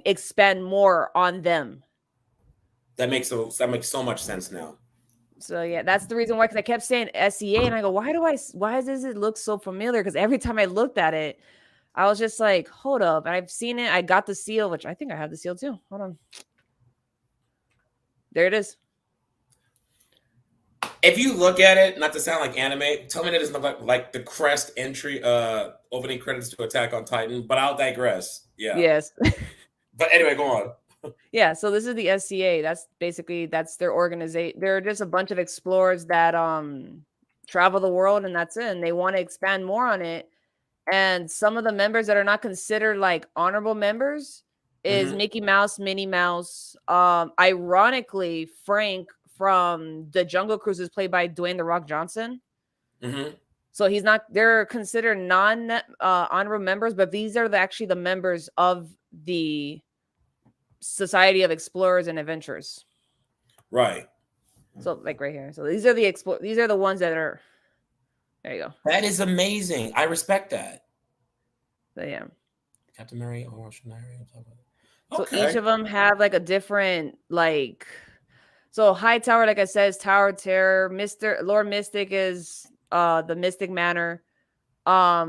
expand more on them. That makes so much sense now. So yeah, that's the reason why. Because I kept saying SEA, and I go, why does it look so familiar? Because every time I looked at it, I was just like, hold up, I've seen it. I got the seal, which I think I have the seal too. Hold on, there it is. If you look at it, not to sound like anime, tell me that doesn't look like the crest entry, opening credits to Attack on Titan. But I'll digress. Yeah. Yes. But anyway, go on. Yeah, so this is the SCA. That's their organization. They're just a bunch of explorers that travel the world, and that's it. And they want to expand more on it. And some of the members that are not considered like honorable members is Mm-hmm. Mickey Mouse, Minnie Mouse. Ironically, Frank from the Jungle Cruise is played by Dwayne the Rock Johnson. Mm-hmm. So he's not. They're considered non honorable members, but these are actually the members of the Society of Explorers and Adventurers. Right. So like right here. So these are these are the ones that are. There you go. That is amazing. I respect that. So yeah. Captain Mary, Ocean So each of them have like a different like. So Hightower, like I said, is Tower of Terror. Lord Mystic is the Mystic Manor. I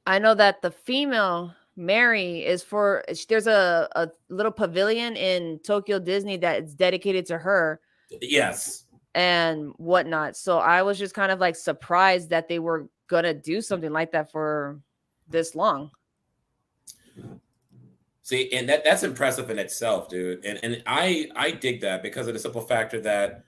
know that the female Mary is for. There's a little pavilion in Tokyo Disney that is dedicated to her. Yes. And whatnot. So I was just kind of like surprised that they were gonna do something like that for this long. See, and that's impressive in itself, dude. And I dig that because of the simple factor that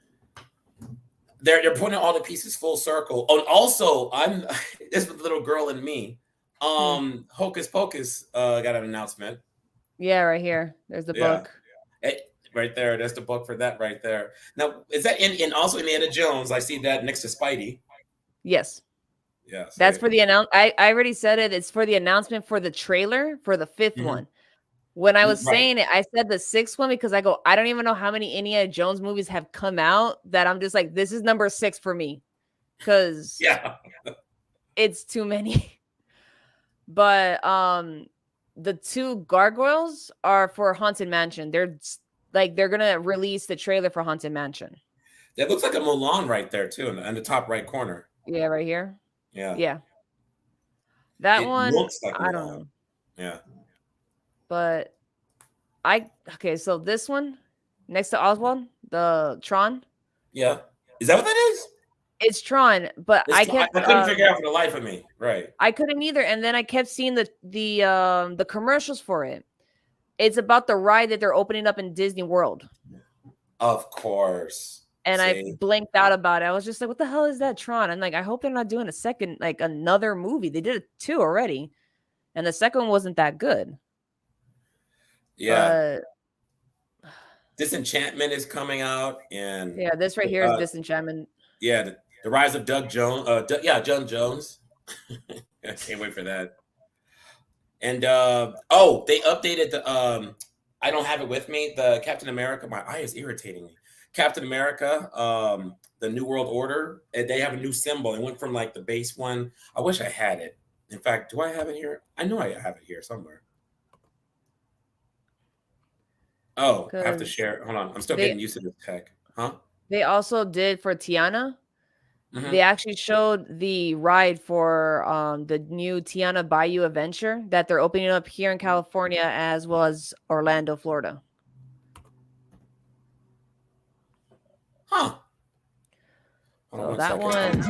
they're putting all the pieces full circle. Oh, and also I'm this little girl in me. Hocus Pocus got an announcement. Yeah, right here. There's the book. Right there. That's the book for that right there. Now, is that in also Indiana Jones? I see that next to Spidey. Yes. Yeah. That's for the I already said it. It's for the announcement for the trailer for the 5th one. When I was saying it, I said the 6th one because I don't even know how many Indiana Jones movies have come out that I'm just like, this is number 6 for me. Because it's too many. But the 2 gargoyles are for Haunted Mansion. They're gonna release the trailer for Haunted Mansion. That looks like a Mulan right there too, in the top right corner. Yeah, right here. Yeah. That one looks like I don't know. Yeah. But so this one next to Oswald, the Tron. Yeah. Is that what that is? It's Tron, but I couldn't figure out for the life of me. Right. I couldn't either, and then I kept seeing the commercials for it. It's about the ride that they're opening up in Disney World. Of course. And I blinked out about it. I was just like, what the hell is that, Tron? I'm like, I hope they're not doing a second, like another movie. They did 2 already. And the second one wasn't that good. Yeah. Disenchantment is coming out. And yeah, this right here is Disenchantment. Yeah, the Rise of Doug Jones. Doug Jones. I can't wait for that. And they updated the I don't have it with me. The Captain America. My eye is irritating me. Captain America, the New World Order. And they have a new symbol. It went from like the base one. I wish I had it. In fact, do I have it here? I know I have it here somewhere. Oh, I have to share. Hold on. I'm still getting used to this tech. Huh? They also did for Tiana. They actually showed the ride for the new Tiana Bayou Adventure that they're opening up here in California as well as Orlando, Florida. Huh. So that one.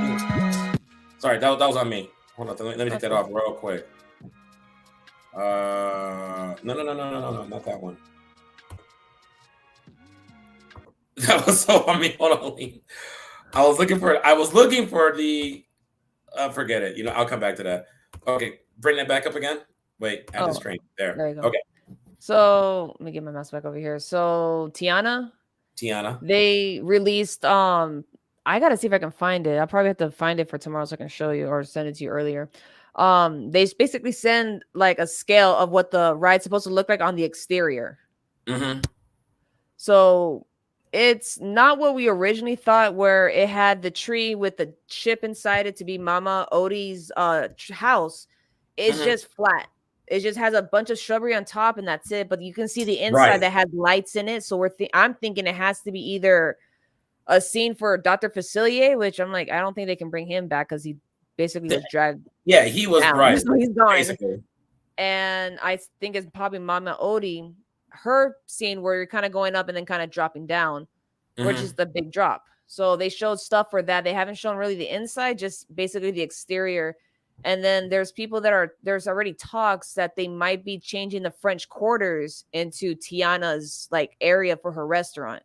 Sorry, that was on me. Hold on. Let me take that off real quick. No, not that one. That was so on me. Hold on. I was looking for the forget it. I'll come back to that. Okay, bring that back up again. Wait, add the string. There you go. Okay. So let me get my mouse back over here. So Tiana. They released I gotta see if I can find it. I'll probably have to find it for tomorrow so I can show you or send it to you earlier. They basically send like a scale of what the ride's supposed to look like on the exterior. So it's not what we originally thought, where it had the tree with the ship inside it to be Mama Odie's house. It's just flat. it just has a bunch of shrubbery on top, and that's it. But you can see the inside Right. that has lights in it. So I'm thinking it has to be either a scene for Dr. Facilier, which I'm like, I don't think they can bring him back because he basically was dragged. Yeah, he was down. right. So he's gone. Basically. And I think it's probably Mama Odie, her scene where you're kind of going up and then kind of dropping down, which is the big drop. So they showed stuff for that. They haven't shown really the inside, just basically the exterior. And then there's there's already talks that they might be changing the French Quarters into Tiana's like area for her restaurant.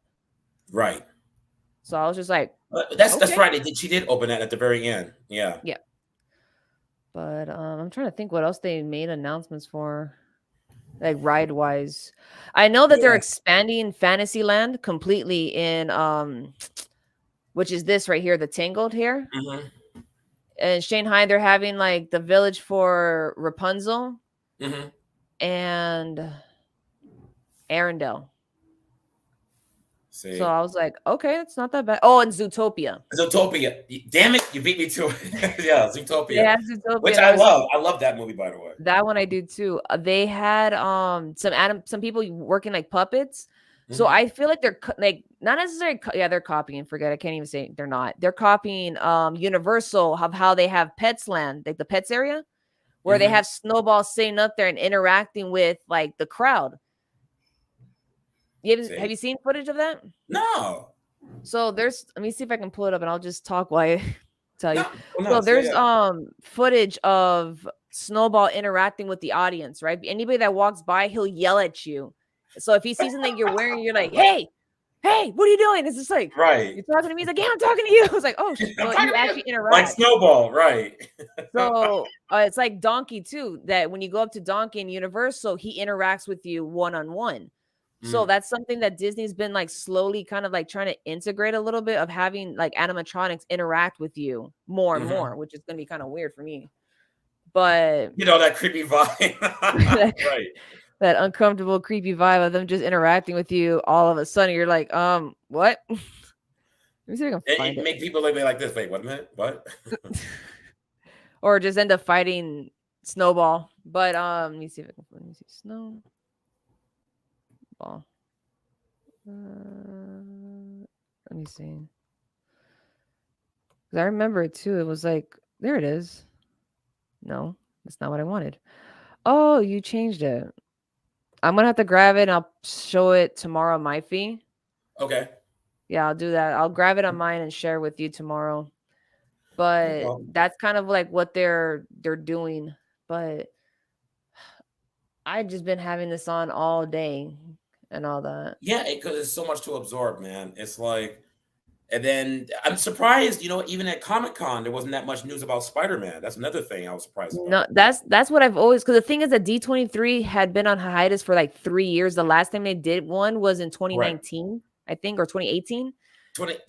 Right. So I was just like, that's right. She did open that at the very end. Yeah. Yeah. But I'm trying to think what else they made announcements for, like ride wise. I know that they're expanding Fantasyland completely in which is this right here, the Tangled here. In Shanghai, they're having like the village for Rapunzel and Arendelle. So I was like, okay, it's not that bad. Oh, and Zootopia. Zootopia. Damn it, you beat me to it. Yeah, Zootopia. Yeah, Zootopia. Which I love. I love that movie, by the way. That one I do too. They had some people working like puppets. So I feel like they're like not necessarily they're copying. Forget, I can't even say they're not. They're copying Universal of how they have Pets Land, like the Pets area, where they have Snowball sitting up there and interacting with like the crowd. Have you seen footage of that? No. So let me see if I can pull it up and I'll just talk while I tell you. No, so there's footage of Snowball interacting with the audience, right? Anybody that walks by, he'll yell at you. So if he sees something you're wearing, you're like, hey, what are you doing? It's just like, you're talking to me. He's like, yeah, I'm talking to you. I was like, oh, shit. So you actually interact. Like Snowball, right. So it's like Donkey too, that when you go up to Donkey in Universal, he interacts with you one-on-one. So that's something that Disney's been like slowly kind of like trying to integrate a little bit of having like animatronics interact with you more and more, which is going to be kind of weird for me. But that creepy vibe. Right. That uncomfortable, creepy vibe of them just interacting with you all of a sudden. You're like, what? Let me see if I can find it. Make people like this. Wait, what a minute? What? Or just end up fighting Snowball. But let me see if I can find Snowball. Let me see. I remember it too. It was like, there it is. No, that's not what I wanted. Oh, you changed it. I'm gonna have to grab it and I'll show it tomorrow on my feed. Okay. Yeah, I'll do that. I'll grab it on mine and share with you tomorrow. But that's kind of like what they're doing. But I've just been having this on all day and all that. Yeah, because it's so much to absorb, man. It's like, and then I'm surprised, even at Comic-Con, there wasn't that much news about Spider-Man. That's another thing I was surprised about. No, that's what I've always, because the thing is that D23 had been on hiatus for like 3 years. The last time they did one was in 2019, I think, or 2018.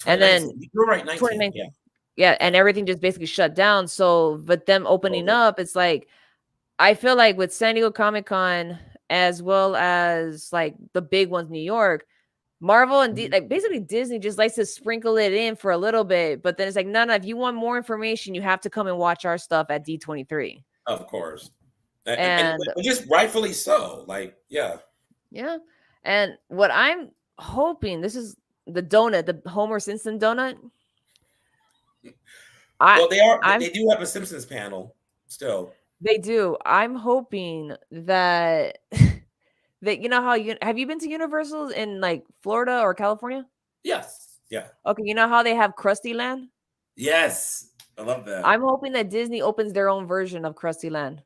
And then you're right, 2019. Yeah, and everything just basically shut down. So, but them opening up, it's like, I feel like with San Diego Comic-Con, as well as like the big ones, New York, Marvel and like basically Disney just likes to sprinkle it in for a little bit, but then it's like, no, if you want more information, you have to come and watch our stuff at D23. Of course. And just rightfully so. Like, yeah. Yeah. And what I'm hoping, this is the donut, the Homer Simpson donut. They do have a Simpsons panel still. They do. I'm hoping that that have you been to Universal in like Florida or California? Yes. Yeah. Okay, you know how they have Krusty Land? Yes. I love that. I'm hoping that Disney opens their own version of Krusty Land.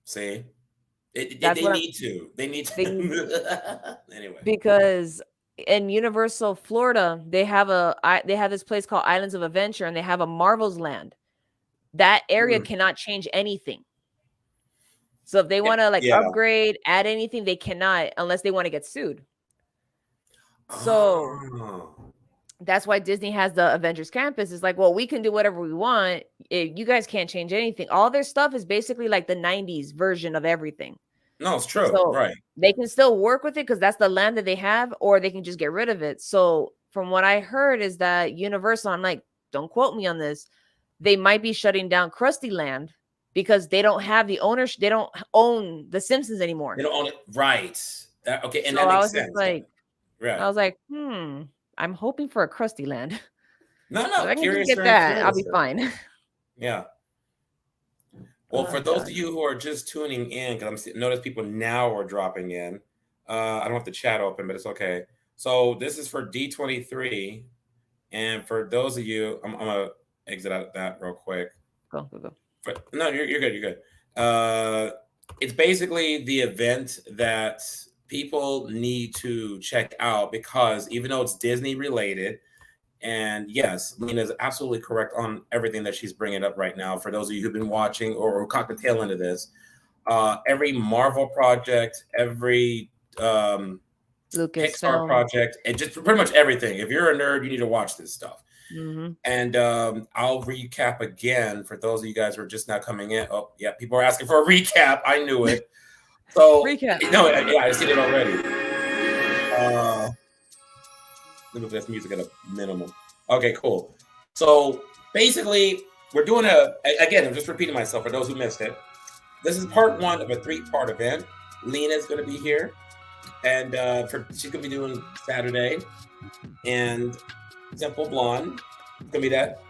See? They need to. Anyway. Because in Universal Florida, they have this place called Islands of Adventure, and they have a Marvel's Land. That area cannot change anything. So if they want to upgrade, add anything, they cannot unless they want to get sued. So that's why Disney has the Avengers Campus. It's like, well, we can do whatever we want. You guys can't change anything. All their stuff is basically like the 90s version of everything. No, it's true. So right. They can still work with it because that's the land that they have, or they can just get rid of it. So from what I heard is that Universal, I'm like, don't quote me on this, they might be shutting down Krusty Land because they don't have the ownership. They don't own the Simpsons anymore. They don't own it, right? Okay, and So that I makes was just sense. like, Right. I was like, I'm hoping for a Krusty Land. No, If I can just curious, get very that, I'll curious. be fine. Yeah. Well, for Oh those God. of you who are just tuning in, because notice people now are dropping in. I don't have the chat open, but it's okay. So this is for D23, and for those of you, I'm gonna exit out that real quick. Go. No, you're good. You're good. It's basically the event that people need to check out because even though it's Disney related, and yes, Lena is absolutely correct on everything that she's bringing up right now. For those of you who've been watching or caught the tail end of this, every Marvel project, every Pixar Lucasfilm project, and just pretty much everything. If you're a nerd, you need to watch this stuff. Mm-hmm. And I'll recap again for those of you guys who are just now coming in. Oh, yeah, people are asking for a recap. I knew it. So, recap. No, yeah, I seen it already. Let me put this music at a minimum. Okay, cool. So basically, we're doing again, I'm just repeating myself for those who missed it. This is part 1 of a 3-part event. Lena's going to be here, and she's going to be doing Saturday, and Simple Blonde is going to be that,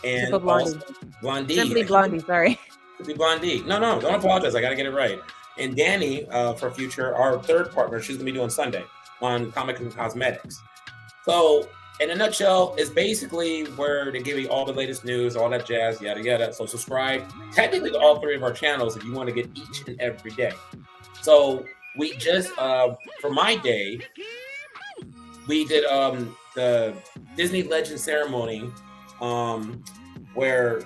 and Simple Blondie. Blondie. Simply Blondie, sorry. Simply Blondie. No, don't apologize. I got to get it right. And Danny, for future, our 3rd partner, she's going to be doing Sunday on Comics and Cosmetics. So, in a nutshell, it's basically where they give you all the latest news, all that jazz, yada, yada. So subscribe technically to all 3 of our channels if you want to get each and every day. So we just, for my day, we did the Disney Legend ceremony where,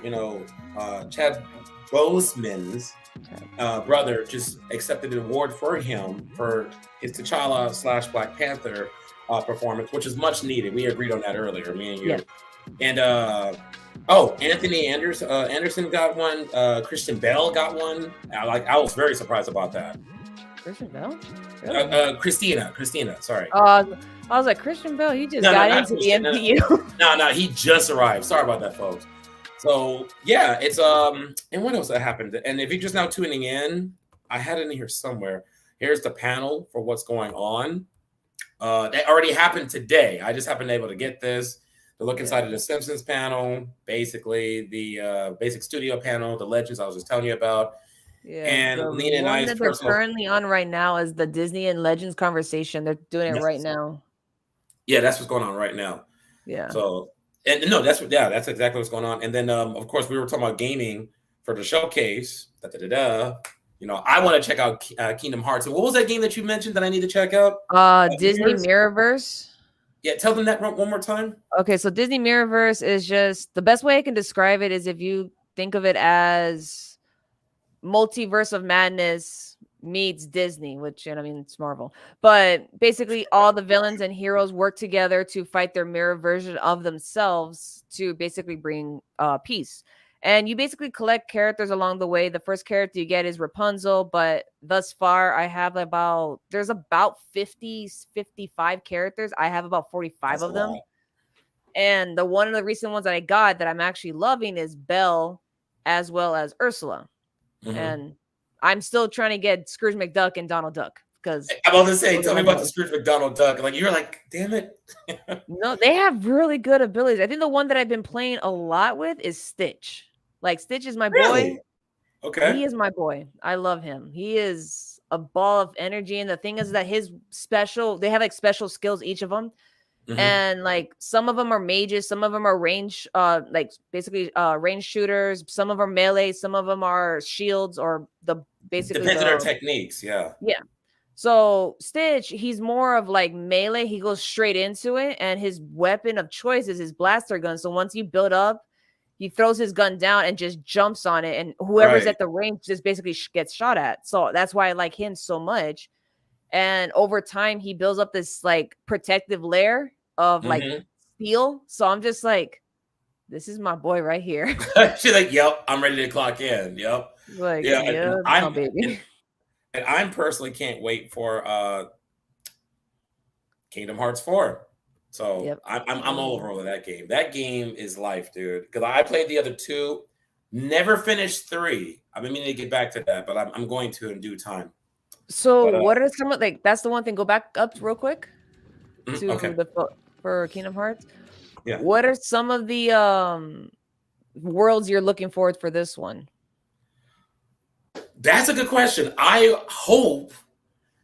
Chad Boseman's brother just accepted an award for him for his T'Challa / Black Panther performance, which is much needed. We agreed on that earlier, me and you. Yeah. And Anthony Anderson got one. Christian Bale got one. I was very surprised about that. Christian Bale? Really? Christina. Sorry. I was like, Christian Bale. He just got into the MCU. No, he just arrived. Sorry about that, folks. So yeah, it's and what else that happened? And if you're just now tuning in, I had it in here somewhere. Here's the panel for what's going on. That already happened today. I just happened to be able to get this. The look inside of the Simpsons panel, basically the basic studio panel, the Legends I was just telling you about. Yeah, and Lena and I's they're currently on right now is the Disney and Legends conversation. They're doing it right now. Yeah, that's what's going on right now. Yeah. So, and no, that's exactly what's going on. And then, of course, we were talking about gaming for the showcase. I want to check out Kingdom Hearts. What was that game that you mentioned that I need to check out? Disney Mirrorverse. Yeah, tell them that one more time. Okay, so Disney Mirrorverse is just the best way I can describe it is if you think of it as Multiverse of Madness meets Disney, which it's Marvel. But basically all the villains and heroes work together to fight their mirror version of themselves to basically bring peace. And you basically collect characters along the way. The first character you get is Rapunzel, but thus far I have there's about 55 characters. I have about 45 of them. And one of the recent ones that I got that I'm actually loving is Belle as well as Ursula. Mm-hmm. And I'm still trying to get Scrooge McDuck and Donald Duck because I'm about to say, tell me about the Scrooge McDonald Duck. You're like, damn it. No, they have really good abilities. I think the one that I've been playing a lot with is Stitch. Stitch is my boy. Okay. He is my boy. I love him. He is a ball of energy. And the thing is that they have special skills, each of them. Mm-hmm. And some of them are mages, some of them are range, range shooters, some of them are melee, some of them are shields, or depends on their techniques. Yeah. So Stitch, he's more of melee. He goes straight into it, and his weapon of choice is his blaster gun. So once you build up, he throws his gun down and just jumps on it, and whoever's at the range just basically gets shot at. So that's why I like him so much. And over time, he builds up this protective layer of steel. So I'm just this is my boy right here. She's like, yep, I'm ready to clock in. Yep. Yeah, I'm baby. And I personally can't wait for Kingdom Hearts 4. So I'm over with that game. That game is life, dude. Because I played the other 2, never finished 3. I've been meaning to get back to that, but I'm going to in due time. So But what are some of like that's the one thing. Go back up real quick to okay, for Kingdom Hearts. yeah, What are some of the worlds you're looking forward for this one? that's a good question. I hope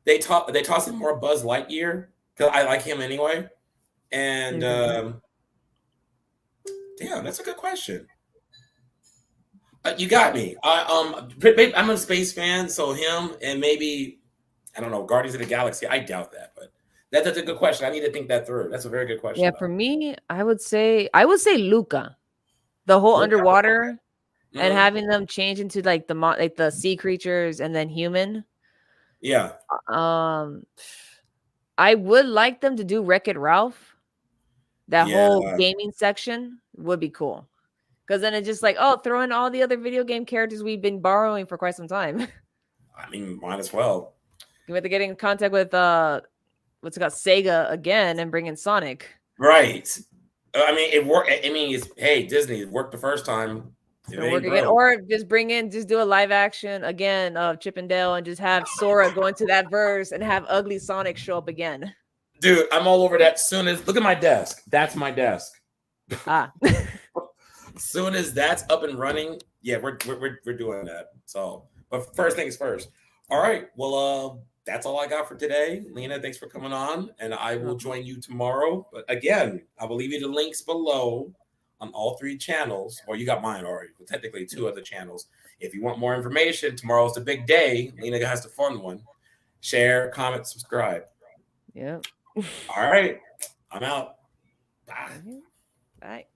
they toss in more Buzz Lightyear because I like him anyway. And Mhm. damn, that's a good question. You got me. I'm a space fan, so him and maybe I don't know Guardians of the Galaxy. I doubt that, but that's a good question. I need to think that through. That's a very good Yeah, question, for though. me, I would say Luca. The whole Look, underwater and hmm having them change into like like the sea creatures and then human. yeah, Um I would like them to do Wreck-It Ralph. That yeah. whole gaming section would be cool. Because then it's just like, oh, throw in all the other video game characters we've been borrowing for quite some time. I mean, might as well. We have to get in contact with what's it called, Sega again and bring in Sonic. Right. I mean, it worked. I mean, it's hey Disney. It worked the first time. It's If it gonna work ain't again. broke, Or just do a live action again of Chip and Dale and just have Sora go into that verse and have ugly Sonic show up again. dude, I'm all over that. Soon as look at my desk. That's my desk. Ah. Soon as that's up and running, yeah, we're doing that. So, but first things first. All right. Well, that's all I got for today. Lena, thanks for coming on, and I will join you tomorrow. But again, I will leave you the links below on all three channels. Or you got mine already. Well, technically, two other channels. If you want more information, tomorrow's the big day. Lena has the fun one. Share, comment, subscribe. Yeah. All right. I'm out. Bye. Bye.